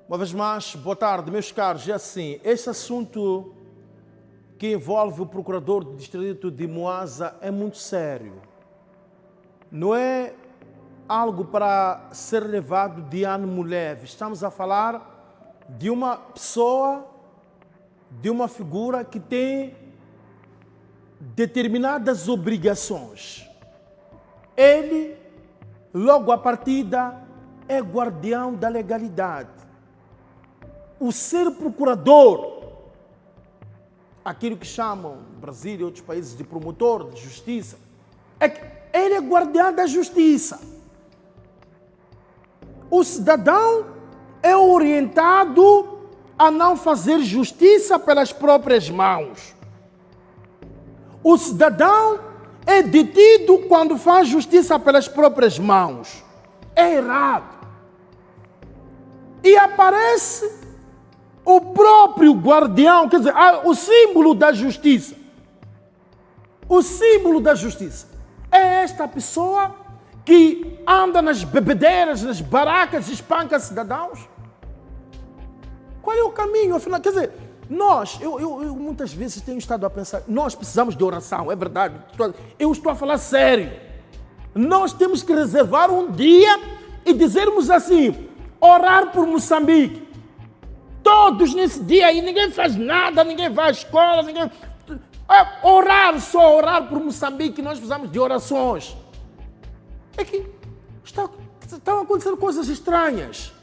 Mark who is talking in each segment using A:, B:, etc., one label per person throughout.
A: Uma vez mais, boa tarde, meus caros. É assim, este assunto que envolve o procurador do distrito de Moasa é muito sério. Não é algo para ser levado de ânimo leve. Estamos a falar de uma pessoa, de uma figura que tem determinadas obrigações. Ele, logo à partida, é guardião da legalidade. O ser procurador, aquilo que chamam no Brasil e outros países de promotor de justiça, é que ele é guardião da justiça. O cidadão é orientado a não fazer justiça pelas próprias mãos. O cidadão é detido quando faz justiça pelas próprias mãos. É errado. E aparece o próprio guardião, quer dizer, o símbolo da justiça. O símbolo da justiça é esta pessoa que anda nas bebedeiras, nas barracas, espanca cidadãos. Qual é o caminho? Afinal, quer dizer, eu muitas vezes tenho estado a pensar, nós precisamos de oração, é verdade. Eu estou a falar sério. Nós temos que reservar um dia e dizermos assim, orar por Moçambique. Todos nesse dia aí, ninguém faz nada, ninguém vai à escola, ninguém... Só orar por Moçambique, nós precisamos de orações. É que estão acontecendo coisas estranhas.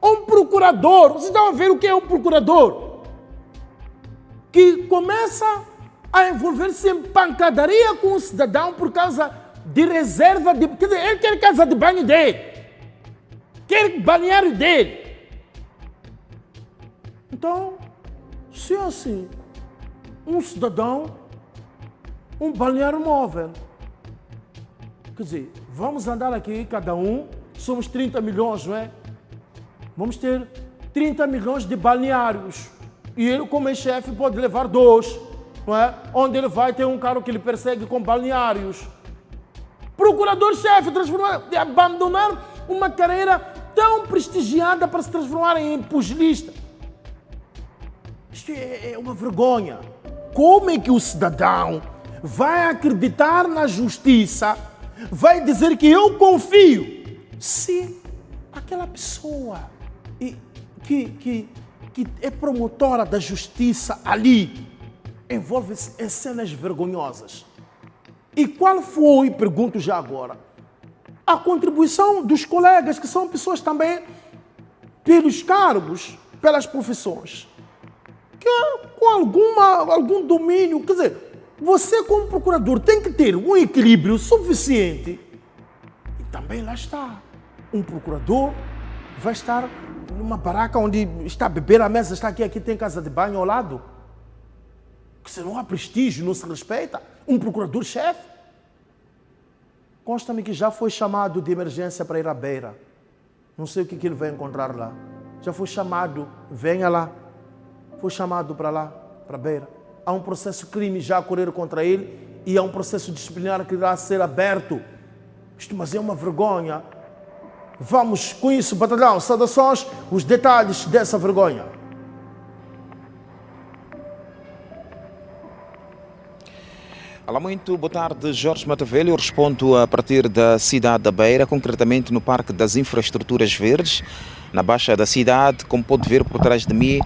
A: Um procurador, vocês estão a ver o que é um procurador? Que começa a envolver-se em pancadaria com o cidadão por causa de reserva de... Quer dizer, ele quer casa de banho dele. Quer balneário dele. Então, se é assim, um cidadão, um balneário móvel. Quer dizer, vamos andar aqui, cada um, somos 30 milhões, não é? Vamos ter 30 milhões de balneários. E ele, como é chefe, pode levar 2, não é? Onde ele vai ter um carro que ele persegue com balneários. Procurador-chefe, abandonar uma carreira tão prestigiada para se transformar em pugilista. Isto é uma vergonha. Como é que o cidadão vai acreditar na justiça, vai dizer que eu confio, se aquela pessoa que é promotora da justiça ali envolve-se em cenas vergonhosas? E qual foi, pergunto já agora, a contribuição dos colegas, que são pessoas também pelos cargos, pelas profissões, que com algum domínio, quer dizer, você como procurador tem que ter um equilíbrio suficiente. E também lá está, um procurador vai estar numa barraca onde está a beber à mesa, está aqui tem casa de banho ao lado. Que se não há prestígio, não se respeita. Um procurador-chefe. Consta-me que já foi chamado de emergência para ir à Beira. Não sei o que ele vai encontrar lá. Já foi chamado, venha lá. Foi chamado para lá, para a Beira. Há um processo crime já a correr contra ele e há um processo disciplinar que irá ser aberto. Mas é uma vergonha. Vamos com isso, batalhão. Saudações, os detalhes dessa vergonha.
B: Olá, muito boa tarde, Jorge Matavelho. Eu respondo a partir da cidade da Beira, concretamente no Parque das Infraestruturas Verdes, na Baixa da cidade. Como pode ver por trás de mim,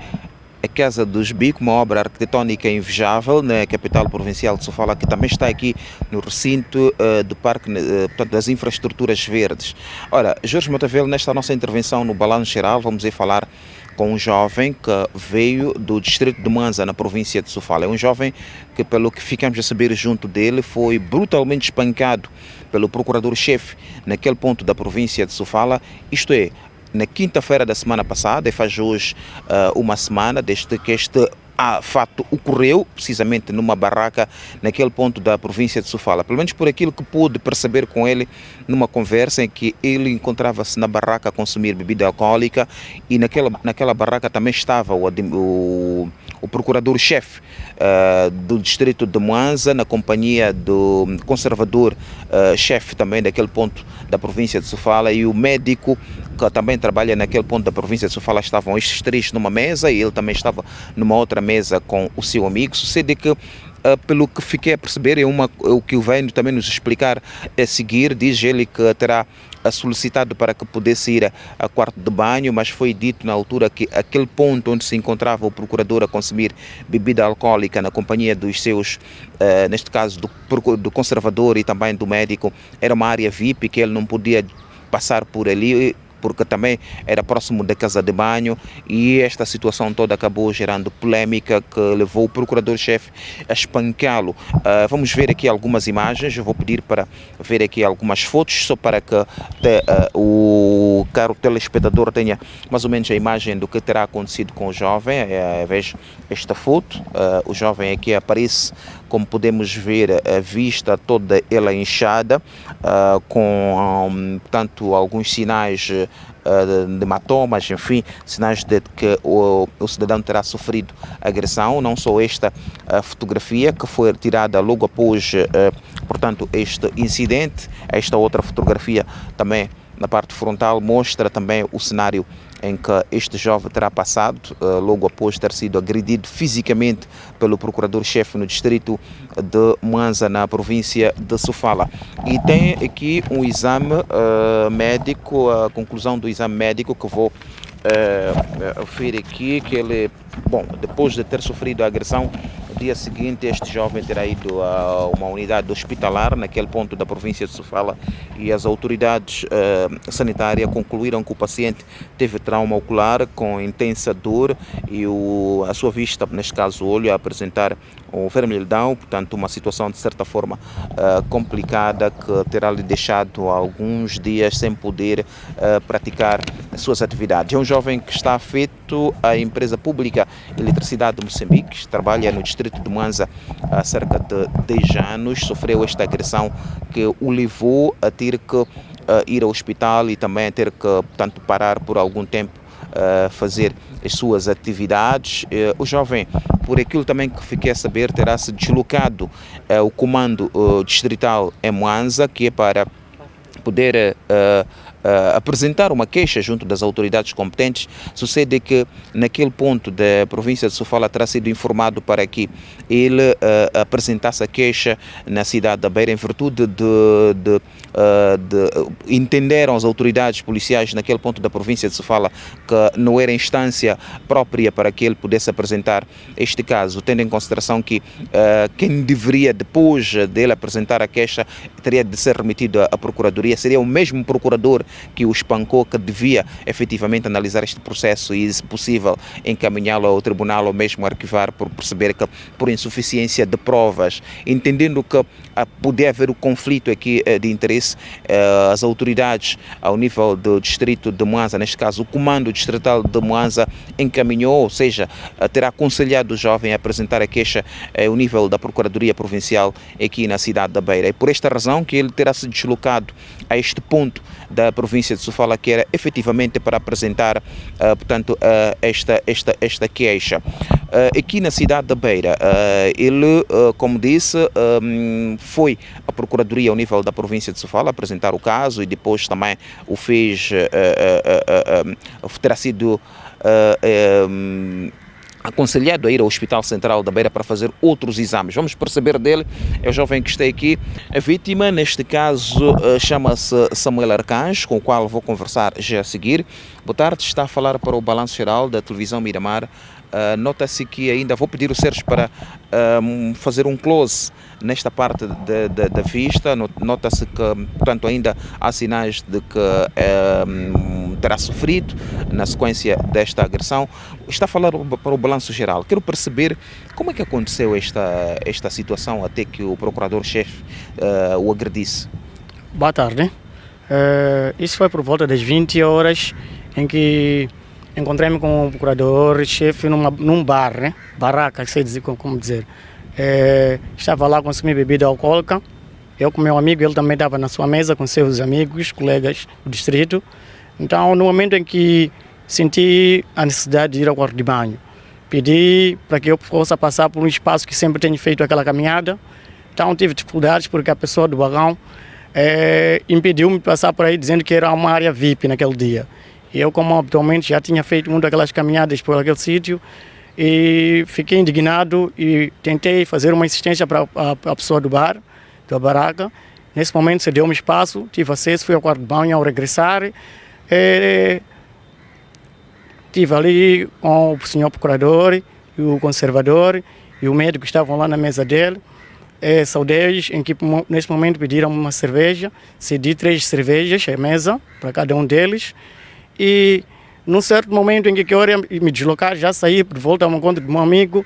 B: a Casa dos Bicos, uma obra arquitetónica invejável na capital provincial de Sofala, que também está aqui no recinto do Parque portanto, das Infraestruturas Verdes. Ora, Jorge Matavelho, nesta nossa intervenção no Balanço Geral, vamos aí falar com um jovem que veio do distrito de Manza, na província de Sofala. É um jovem que, pelo que ficamos a saber junto dele, foi brutalmente espancado pelo procurador-chefe naquele ponto da província de Sofala, isto é, na quinta-feira da semana passada, e faz hoje uma semana desde que este fato ocorreu, precisamente numa barraca naquele ponto da província de Sofala. Pelo menos por aquilo que pude perceber com ele numa conversa em que ele encontrava-se na barraca a consumir bebida alcoólica e naquela barraca também estava o o procurador-chefe do distrito de Mwanza, na companhia do conservador-chefe também daquele ponto da província de Sofala, e o médico que também trabalha naquele ponto da província de Sofala. Estavam estes três numa mesa e ele também estava numa outra mesa com o seu amigo. Sucede que, pelo que fiquei a perceber, o que o vem também nos explicar a seguir, diz ele que terá solicitado para que pudesse ir a quarto de banho, mas foi dito na altura que aquele ponto onde se encontrava o procurador a consumir bebida alcoólica na companhia dos seus, neste caso do conservador e também do médico, era uma área VIP, que ele não podia passar por ali, porque também era próximo da casa de banho, e esta situação toda acabou gerando polêmica que levou o procurador-chefe a espancá-lo. Vamos ver aqui algumas imagens, eu vou pedir para ver aqui algumas fotos, só para que o caro telespectador tenha mais ou menos a imagem do que terá acontecido com o jovem. Veja esta foto, o jovem aqui aparece, como podemos ver, a vista toda ela inchada, com portanto alguns sinais de hematomas, enfim, sinais de que o cidadão terá sofrido agressão. Não só esta fotografia que foi retirada logo após, portanto, este incidente, esta outra fotografia também na parte frontal mostra também o cenário em que este jovem terá passado logo após ter sido agredido fisicamente pelo procurador-chefe no distrito de Mwanza, na província de Sofala. E tem aqui um exame médico, a conclusão do exame médico que vou oferecer aqui, que ele, bom, depois de ter sofrido a agressão, no dia seguinte este jovem terá ido a uma unidade hospitalar naquele ponto da província de Sofala, e as autoridades sanitárias concluíram que o paciente teve trauma ocular com intensa dor e a sua vista, neste caso o olho, a apresentar um vermelhidão, portanto uma situação de certa forma complicada, que terá lhe deixado alguns dias sem poder praticar as suas atividades. É um jovem que está afeto à empresa pública Eletricidade de Moçambique, trabalha no distrito de Mwanza há cerca de 10 anos, sofreu esta agressão que o levou a ter que ir ao hospital e também a ter que, portanto, parar por algum tempo fazer as suas atividades. O jovem, por aquilo também que fiquei a saber, terá se deslocado ao comando distrital em Mwanza, que é para poder apresentar uma queixa junto das autoridades competentes. Sucede que naquele ponto da província de Sofala terá sido informado para que ele apresentasse a queixa na cidade da Beira, em virtude de entenderam as autoridades policiais naquele ponto da província de Sofala que não era instância própria para que ele pudesse apresentar este caso, tendo em consideração que quem deveria, depois dele apresentar a queixa, teria de ser remetido à procuradoria, seria o mesmo procurador que o espancou, que devia efetivamente analisar este processo e, se possível, encaminhá-lo ao tribunal ou mesmo arquivar, por perceber que, por insuficiência de provas, entendendo que podia haver o conflito aqui de interesse, as autoridades ao nível do distrito de Mwanza, neste caso o comando distrital de Mwanza, encaminhou, ou seja, terá aconselhado o jovem a apresentar a queixa ao nível da Procuradoria Provincial aqui na cidade da Beira. É por esta razão que ele terá se deslocado a este ponto da província de Sofala, que era efetivamente para apresentar, portanto, esta queixa. Aqui na cidade da Beira, ele, como disse, foi à Procuradoria ao nível da província de Sofala apresentar o caso, e depois também o fez, terá sido aconselhado a ir ao Hospital Central da Beira para fazer outros exames. Vamos perceber dele, é o jovem que está aqui. A vítima, neste caso, chama-se Samuel Arcanjo, com o qual vou conversar já a seguir. Boa tarde, está a falar para o Balanço Geral da televisão Miramar. Nota-se que ainda vou pedir o Sérgio para fazer um close nesta parte da vista. Nota-se que, portanto, ainda há sinais de que terá sofrido na sequência desta agressão. Está a falar para o Balanço Geral. Quero perceber como é que aconteceu esta situação até que o procurador-chefe o agredisse.
C: Boa tarde. Isso foi por volta das 20 horas, em que encontrei-me com o procurador-chefe num bar, né? Barraca, sei dizer, como dizer. Estava lá a consumir bebida alcoólica. Eu com meu amigo, ele também estava na sua mesa com seus amigos, colegas do distrito. Então, no momento em que senti a necessidade de ir ao quarto de banho, pedi para que eu possa passar por um espaço que sempre tenho feito aquela caminhada. Então tive dificuldades porque a pessoa do vagão impediu-me de passar por aí, dizendo que era uma área VIP naquele dia. E eu, como habitualmente já tinha feito uma daquelas caminhadas por aquele sítio, e fiquei indignado e tentei fazer uma insistência para a pessoa do bar, da baraca. Nesse momento se deu-me espaço, tive acesso, fui ao quarto de banho. Ao regressar, estive ali com o senhor procurador e o conservador e o médico que estavam lá na mesa dele. Saudei-os, em que nesse momento pediram uma cerveja, cedi 3 cervejas à mesa para cada um deles. E num certo momento em que eu ia me deslocar, já saí de volta ao encontro do meu amigo,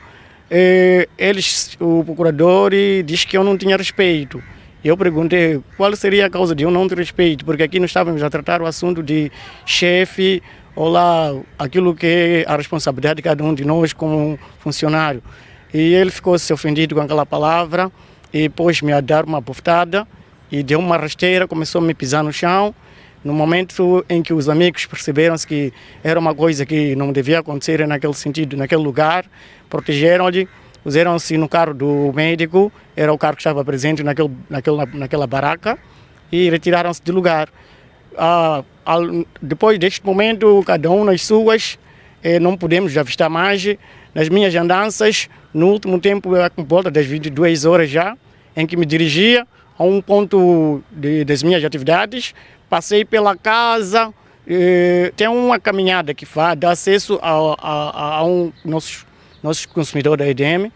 C: o procurador disse que eu não tinha respeito. Eu perguntei qual seria a causa de eu não ter respeito, porque aqui nós estávamos a tratar o assunto de chefe, ou lá, aquilo que é a responsabilidade de cada um de nós como funcionário. E ele ficou-se ofendido com aquela palavra e pôs-me a dar uma bofetada e deu uma rasteira, começou a me pisar no chão. No momento em que os amigos perceberam-se que era uma coisa que não devia acontecer naquele sentido, naquele lugar, protegeram-lhe, puseram-se no carro do médico, era o carro que estava presente naquela baraca, e retiraram-se do lugar. Depois deste momento, cada um nas suas, não podemos avistar mais. Nas minhas andanças, no último tempo, por volta das 22 horas já, em que me dirigia a um ponto das minhas atividades, passei pela casa, tem uma caminhada que dá acesso a um nosso consumidor da EDM.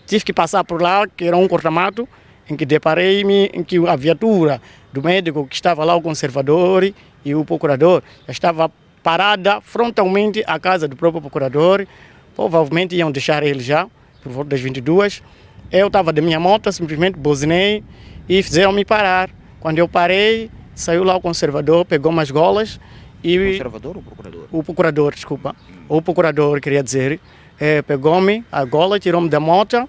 C: Tive que passar por lá, que era um corta-mato, em que deparei-me em que a viatura do médico que estava lá, o conservador e o procurador, já estava parada frontalmente à casa do próprio procurador. Provavelmente iam deixar ele já, por volta das 22. Eu estava da minha moto, simplesmente buzinei e fizeram-me parar. Quando eu parei, saiu lá o conservador, pegou umas golas e...
B: O conservador ou o procurador?
C: O procurador, desculpa. O procurador, queria dizer. Pegou-me a gola, tirou-me da moto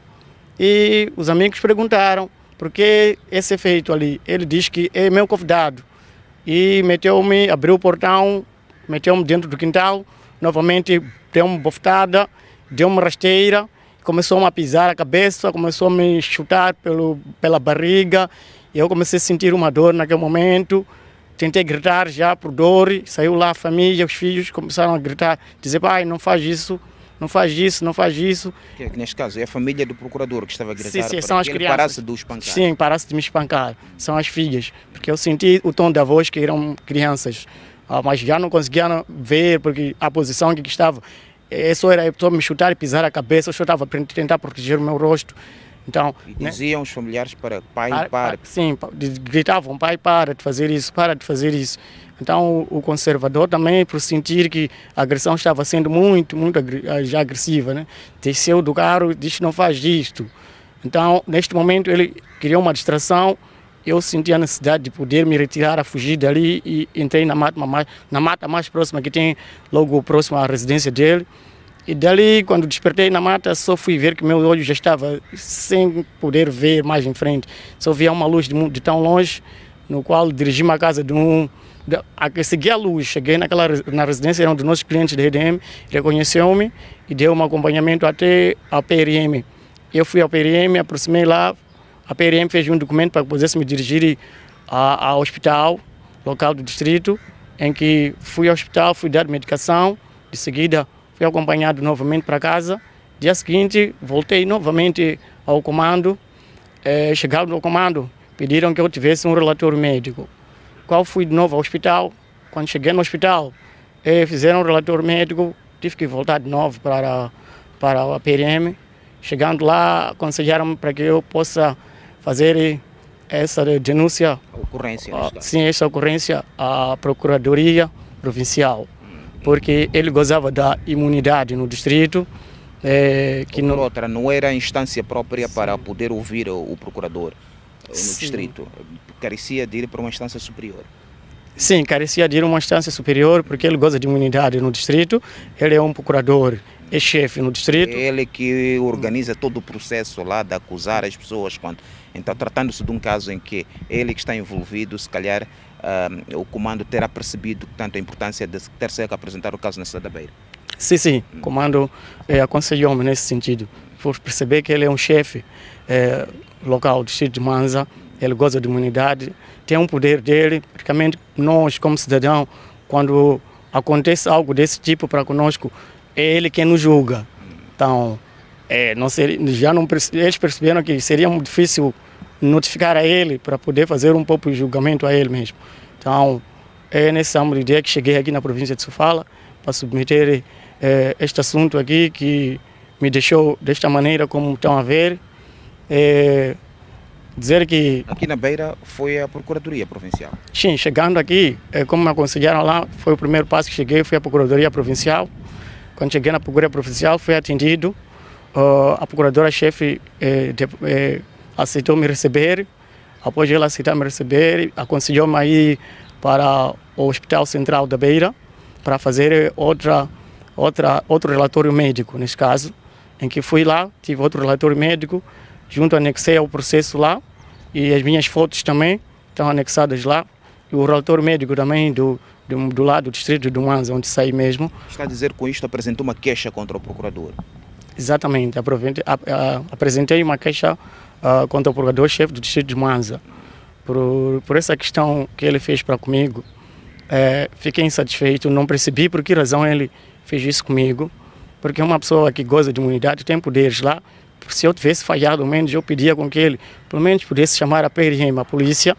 C: e os amigos perguntaram por que esse efeito ali. Ele diz que é meu convidado. E meteu-me, abriu o portão, meteu-me dentro do quintal, novamente deu-me bofetada, deu-me rasteira, começou-me a pisar a cabeça, começou a me chutar pela barriga. E eu comecei a sentir uma dor naquele momento. Tentei gritar já por dor, saiu lá a família, os filhos começaram a gritar, dizer, pai, não faz isso, não faz isso, não faz isso.
B: Que neste caso é a família do procurador que estava a gritar
C: sim,
B: para
C: são as
B: que ele
C: crianças.
B: parasse de o espancar.
C: Sim, parasse de me espancar. São as filhas, porque eu senti o tom da voz que eram crianças, mas já não conseguiam ver, porque a posição que estava, só era só me chutar e pisar a cabeça, eu só estava a tentar proteger o meu rosto. Então,
B: e diziam os familiares para pai, para.
C: Sim, gritavam, pai, para de fazer isso, para de fazer isso. Então o conservador também, por sentir que a agressão estava sendo muito já agressiva, né? Desceu do carro e disse, não faz isto. Então, neste momento, ele criou uma distração. Eu senti a necessidade de poder me retirar, a fugir dali e entrei na mata mais próxima que tem, logo próximo à residência dele. E dali, quando despertei na mata, só fui ver que meu olho já estava sem poder ver mais em frente. Só via uma luz de tão longe, no qual dirigi-me à casa de segui a luz, cheguei na residência, era um dos nossos clientes da EDM, reconheceu-me e deu um acompanhamento até a PRM. Eu fui ao PRM, aproximei lá, a PRM fez um documento para que pudesse me dirigir ao hospital local do distrito, em que fui ao hospital, fui dar medicação, de seguida fui acompanhado novamente para casa. Dia seguinte, voltei novamente ao comando. Chegado no comando, pediram que eu tivesse um relatório médico. Qual fui de novo ao hospital. Quando cheguei no hospital, fizeram um relatório médico, tive que voltar de novo para a PRM. Chegando lá, aconselharam-me para que eu possa fazer essa denúncia.
B: A ocorrência,
C: sim, essa ocorrência à Procuradoria Provincial. Porque ele gozava da imunidade no distrito.
B: Não era a instância própria para poder ouvir o procurador no distrito. Carecia de ir para uma instância superior.
C: Sim, carecia de ir a uma instância superior, porque ele goza de imunidade no distrito. Ele é um procurador, é chefe no distrito.
B: É ele que organiza todo o processo lá de acusar as pessoas. Então, tratando-se de um caso em que ele que está envolvido, se calhar o comando terá percebido tanto a importância de ter-se apresentar o caso na cidade da Beira.
C: Sim, o comando aconselhou-me nesse sentido, por perceber que ele é um chefe local do distrito de Mwanza, ele goza de imunidade, tem um poder dele, praticamente nós como cidadão, quando acontece algo desse tipo para conosco, é ele quem nos julga. Então, não seria, eles perceberam que seria muito difícil notificar a ele para poder fazer um pouco de julgamento a ele mesmo. Então, é nesse âmbito de ideia que cheguei aqui na província de Sofala para submeter este assunto aqui que me deixou desta maneira como estão a ver. Dizer que...
B: Aqui na Beira foi a Procuradoria Provincial?
C: Sim, chegando aqui, como me aconselharam lá, foi o primeiro passo que cheguei, fui à Procuradoria Provincial. Quando cheguei na Procuradoria Provincial, fui atendido. A Procuradora-Chefe aceitou me receber. Após ela aceitar me receber, aconselhou-me a ir para o Hospital Central da Beira para fazer outro relatório médico, nesse caso, em que fui lá, tive outro relatório médico, junto anexei ao processo lá, e as minhas fotos também estão anexadas lá, e o relatório médico também do lado do distrito de Mwanza, onde saí mesmo.
B: Está a dizer que com isto apresentou uma queixa contra o procurador?
C: Exatamente, apresentei uma queixa contra o procurador-chefe do distrito de Mwanza. Por essa questão que ele fez para comigo, fiquei insatisfeito, não percebi por que razão ele fez isso comigo, porque uma pessoa que goza de imunidade tem poderes lá. Se eu tivesse falhado, ao menos eu pedia com que ele, pelo menos, pudesse chamar a PRM, a polícia,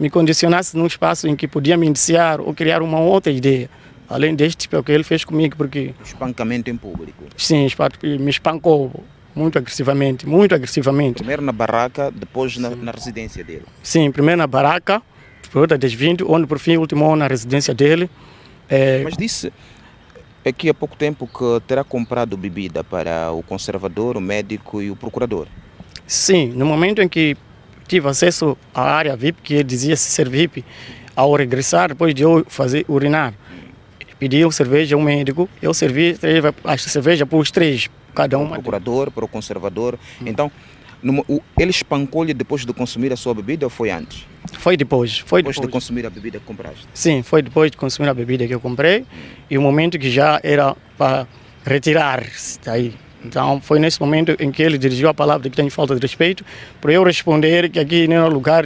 C: me condicionasse num espaço em que podia me indiciar ou criar uma outra ideia, além deste tipo que ele fez comigo, porque...
B: Espancamento em público?
C: Sim, me espancou muito agressivamente.
B: Primeiro na barraca, depois na residência dele? Sim,
C: primeiro na barraca, por outra das 20, onde por fim ultimou na residência dele.
B: Mas disse aqui há pouco tempo que terá comprado bebida para o conservador, o médico e o procurador?
C: Sim, no momento em que tive acesso à área VIP, que dizia-se ser VIP, ao regressar, depois de eu urinar, pediu cerveja ao médico, eu servi a cerveja para os três, cada um.
B: Para o procurador, para o conservador. Então, ele espancou-lhe depois de consumir a sua bebida ou foi antes?
C: Foi depois.
B: Depois de consumir a bebida que compraste?
C: Sim, foi depois de consumir a bebida que eu comprei e o momento que já era para retirar-se daí. Então foi nesse momento em que ele dirigiu a palavra que tenho falta de respeito, para eu responder que aqui não era lugar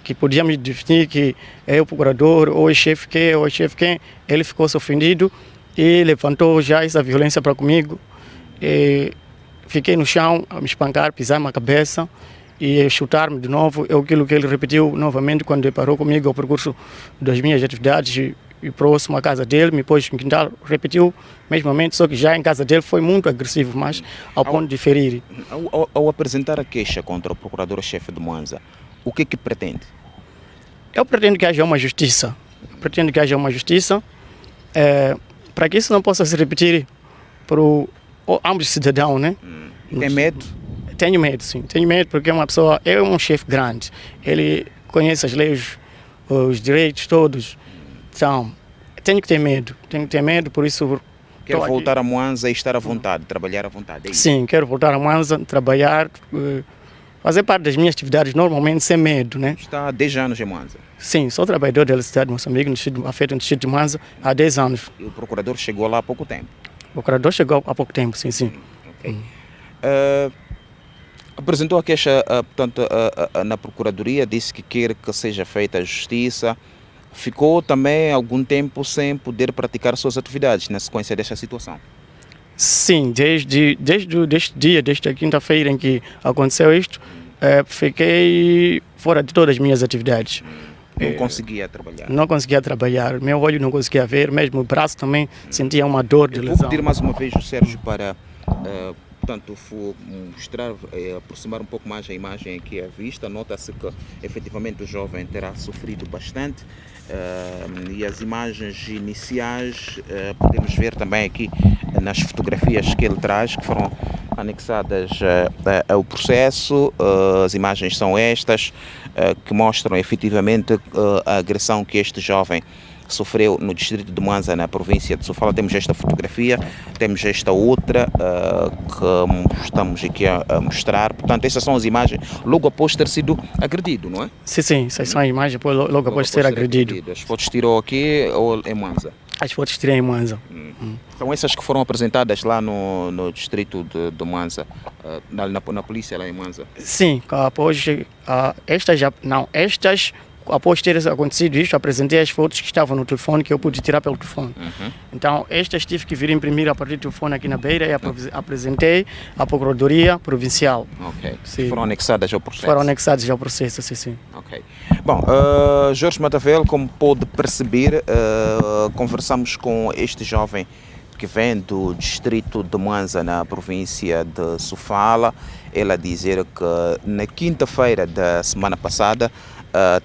C: que podia me definir que é o procurador, ou é chefe que, ou é chefe quem. Ele ficou ofendido e levantou já essa violência para comigo. E fiquei no chão a me espancar, pisar-me a cabeça e chutar-me de novo. É aquilo que ele repetiu novamente quando deparou comigo ao percurso das minhas atividades e próximo à casa dele, me pôs no quintal, repetiu mesmamente, só que já em casa dele foi muito agressivo, mas ao ponto de ferir.
B: Ao apresentar a queixa contra o procurador-chefe de Mwanza, o que pretende?
C: Eu pretendo que haja uma justiça. Para que isso não possa se repetir para ambos os cidadãos, né?
B: Tem medo?
C: Tenho medo, sim. Tenho medo porque é um chefe grande. Ele conhece as leis, os direitos todos. Então, tenho que ter medo, por isso...
B: Quero voltar a Mwanza e estar à vontade, trabalhar à vontade, é isso?
C: Sim, quero voltar a Mwanza, trabalhar, fazer parte das minhas atividades normalmente, sem medo, né?
B: Está há 10 anos em Mwanza?
C: Sim, sou trabalhador da cidade de Moçambique, afeto no distrito de Mwanza, há 10 anos.
B: E o procurador chegou lá há pouco tempo?
C: O procurador chegou há pouco tempo, sim.
B: Ok. Apresentou a queixa, portanto, na Procuradoria, disse que quer que seja feita a justiça. Ficou também algum tempo sem poder praticar suas atividades na sequência desta situação?
C: Sim, desde a quinta-feira em que aconteceu isto, fiquei fora de todas as minhas atividades.
B: Não conseguia trabalhar?
C: Não conseguia trabalhar, meu olho não conseguia ver, mesmo o braço também sentia uma dor de lesão.
B: Vou pedir mais uma vez o Sérgio para... Portanto, mostrar, aproximar um pouco mais a imagem aqui à vista. Nota-se que efetivamente o jovem terá sofrido bastante e as imagens iniciais podemos ver também aqui nas fotografias que ele traz, que foram anexadas ao processo. As imagens são estas, que mostram efetivamente a agressão que este jovem sofreu no distrito de Mwanza, na província de Sofala. Temos esta fotografia, temos esta outra que estamos aqui a mostrar. Portanto, essas são as imagens logo após ter sido agredido, não é?
C: Sim, essas são as imagens logo após ser agredido.
B: As fotos tirou aqui ou em Mwanza?
C: as fotos tirei em Mwanza.
B: São essas que foram apresentadas lá no distrito de Mwanza, na polícia lá em Mwanza?
C: Sim, após após ter acontecido isto, apresentei as fotos que estavam no telefone, que eu pude tirar pelo telefone. Então, estas tive que vir imprimir a partir do telefone aqui na Beira e apresentei à Procuradoria Provincial.
B: Ok.
C: Sim.
B: Foram anexadas ao processo?
C: Foram anexadas ao processo, sim.
B: Ok. Bom, Jorge Matavel, como pôde perceber, conversamos com este jovem que vem do distrito de Mwanza, na província de Sofala. Ele a dizer que na quinta-feira da semana passada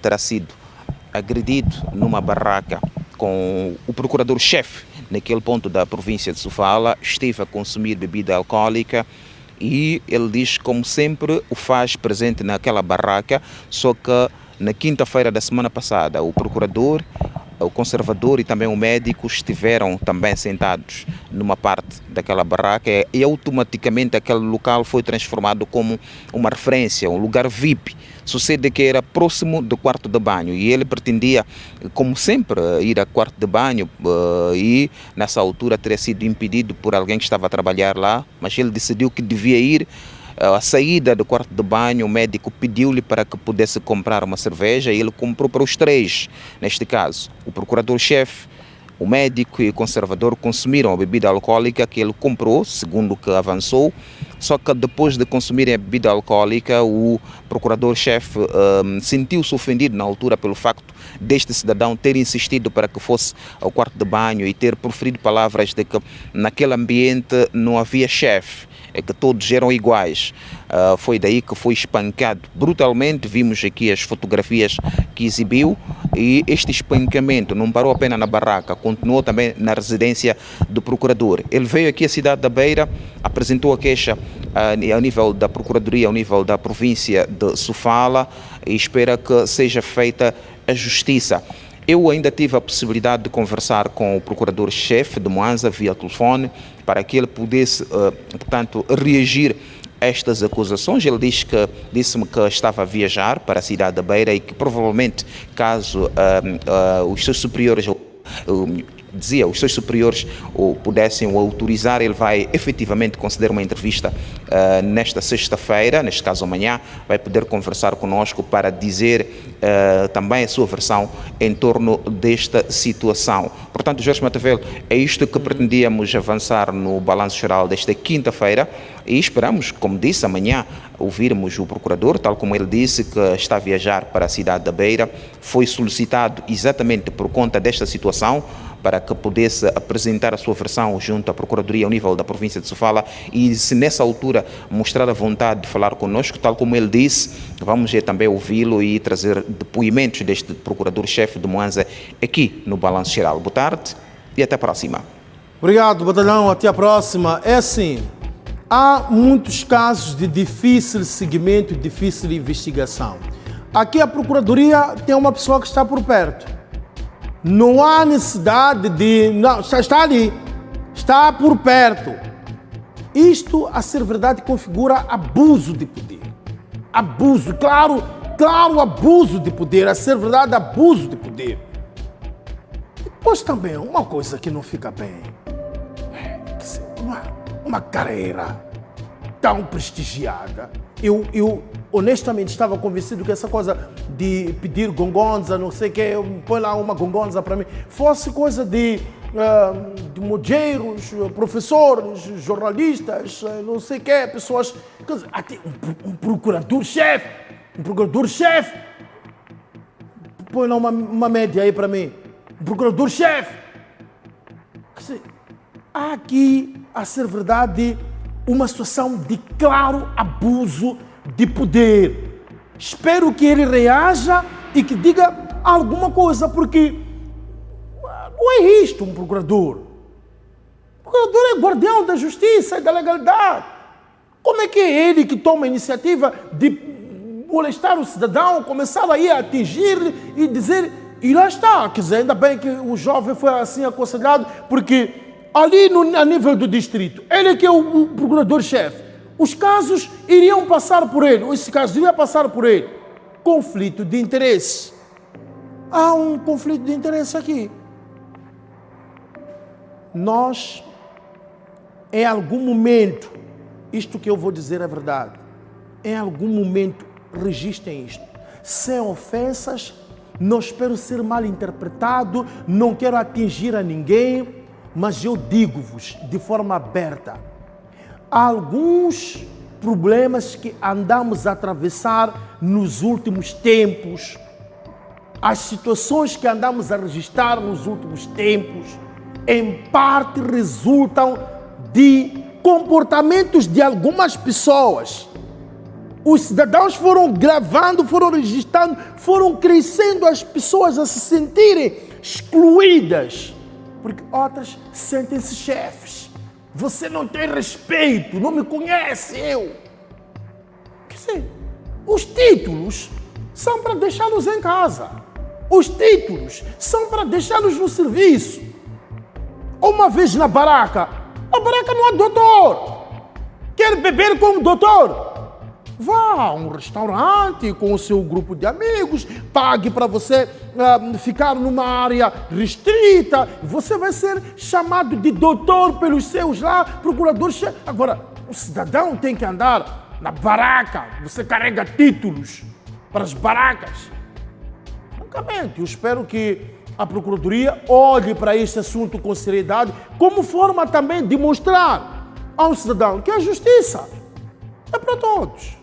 B: terá sido agredido numa barraca com o procurador-chefe naquele ponto da província de Sofala. Esteve a consumir bebida alcoólica e ele diz, como sempre, o faz presente naquela barraca, só que na quinta-feira da semana passada o procurador, o conservador e também o médico estiveram também sentados numa parte daquela barraca e automaticamente aquele local foi transformado como uma referência, um lugar VIP. Sucede que era próximo do quarto de banho e ele pretendia, como sempre, ir ao quarto de banho e nessa altura teria sido impedido por alguém que estava a trabalhar lá, mas ele decidiu que devia ir. À saída do quarto de banho, o médico pediu-lhe para que pudesse comprar uma cerveja e ele comprou para os três. Neste caso, o procurador-chefe, o médico e o conservador consumiram a bebida alcoólica que ele comprou, segundo o que avançou. Só que depois de consumirem a bebida alcoólica, o procurador-chefe sentiu-se ofendido na altura pelo facto deste cidadão ter insistido para que fosse ao quarto de banho e ter proferido palavras de que naquele ambiente não havia chefe, é que todos eram iguais. Foi daí que foi espancado brutalmente. Vimos aqui as fotografias que exibiu e este espancamento não parou apenas na barraca, continuou também na residência do procurador. Ele veio aqui à cidade da Beira, apresentou a queixa ao nível da Procuradoria, ao nível da província de Sofala e espera que seja feita a justiça. Eu ainda tive a possibilidade de conversar com o procurador-chefe de Mwanza via telefone para que ele pudesse, portanto, reagir a estas acusações. Ele disse-me que estava a viajar para a cidade da Beira e que provavelmente, caso os seus superiores os seus superiores o pudessem o autorizar, ele vai efetivamente conceder uma entrevista nesta sexta-feira, neste caso amanhã, vai poder conversar conosco para dizer também a sua versão em torno desta situação. Portanto, Jorge Matavel, é isto que pretendíamos avançar no balanço geral desta quinta-feira e esperamos, como disse, amanhã ouvirmos o procurador, tal como ele disse que está a viajar para a cidade da Beira. Foi solicitado exatamente por conta desta situação para que pudesse apresentar a sua versão junto à Procuradoria ao nível da província de Sofala e se nessa altura mostrar a vontade de falar conosco, tal como ele disse, vamos também ouvi-lo e trazer depoimentos deste procurador-chefe de Mwanza aqui no Balanço Geral. Boa tarde e até a próxima.
A: Obrigado, Batalhão. Até a próxima. É assim, há muitos casos de difícil seguimento e difícil investigação. Aqui a Procuradoria tem uma pessoa que está por perto. Não há necessidade de... Não, está ali. Está por perto. Isto, a ser verdade, configura abuso de poder. Abuso, claro, abuso de poder. A ser verdade, abuso de poder. Depois também, uma coisa que não fica bem. Uma carreira tão prestigiada. Eu honestamente estava convencido que essa coisa de pedir gongonza, não sei o que, põe lá uma gongonza para mim, fosse coisa de mojeiros, professores, jornalistas, não sei o que, pessoas... Até um procurador-chefe, põe lá uma média aí para mim, um procurador-chefe. Há aqui, a ser verdade, uma situação de claro abuso de poder. Espero que ele reaja e que diga alguma coisa, porque não é isto um procurador. O procurador é guardião da justiça e da legalidade. Como é que é ele que toma a iniciativa de molestar o cidadão, começar aí a atingir-lhe e dizer... E lá está, quer dizer, ainda bem que o jovem foi assim aconselhado, porque ali a nível do distrito, ele que é o procurador-chefe, os casos iriam passar por ele, esse caso iria passar por ele. Conflito de interesse. Há um conflito de interesse aqui. nós, em algum momento, isto que eu vou dizer é verdade, em algum momento registrem isto. Sem ofensas, não espero ser mal interpretado, não quero atingir a ninguém, mas eu digo-vos de forma aberta, há alguns problemas que andamos a atravessar nos últimos tempos, as situações que andamos a registrar nos últimos tempos, em parte resultam de comportamentos de algumas pessoas. Os cidadãos foram gravando, foram registrando, foram crescendo as pessoas a se sentirem excluídas, porque outras sentem-se chefes. Você não tem respeito, não me conhece, eu. Quer dizer, os títulos são para deixá-los em casa. Os títulos são para deixá-los no serviço. Uma vez na baraca, a baraca não há doutor. Quer beber com o doutor? Vá a um restaurante com o seu grupo de amigos, pague para você ficar numa área restrita. Você vai ser chamado de doutor pelos seus lá, procuradores. Agora, o cidadão tem que andar na baraca. Você carrega títulos para as baracas. Francamente, eu espero que a Procuradoria olhe para este assunto com seriedade, como forma também de mostrar ao cidadão que a justiça é para todos.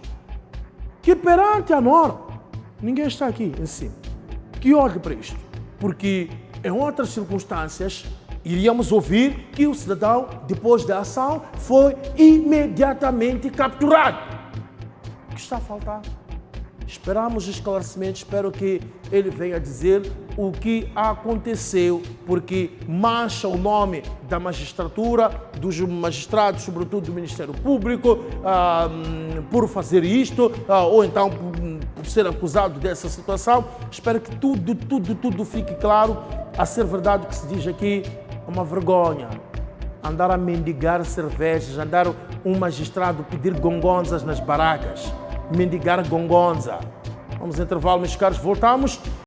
A: Que perante a norma, ninguém está aqui em cima, que olhe para isto, porque em outras circunstâncias iríamos ouvir que o cidadão, depois da ação, foi imediatamente capturado. O que está a faltar? Esperamos esclarecimento, espero que ele venha dizer o que aconteceu, porque mancha o nome da magistratura, dos magistrados, sobretudo do Ministério Público, por fazer isto, ou então por ser acusado dessa situação. Espero que tudo fique claro. A ser verdade o que se diz aqui é uma vergonha. Andar a mendigar cervejas, andar um magistrado pedir gongonzas nas barracas, mendigar gongonza. Vamos ao intervalo, meus caros, voltamos.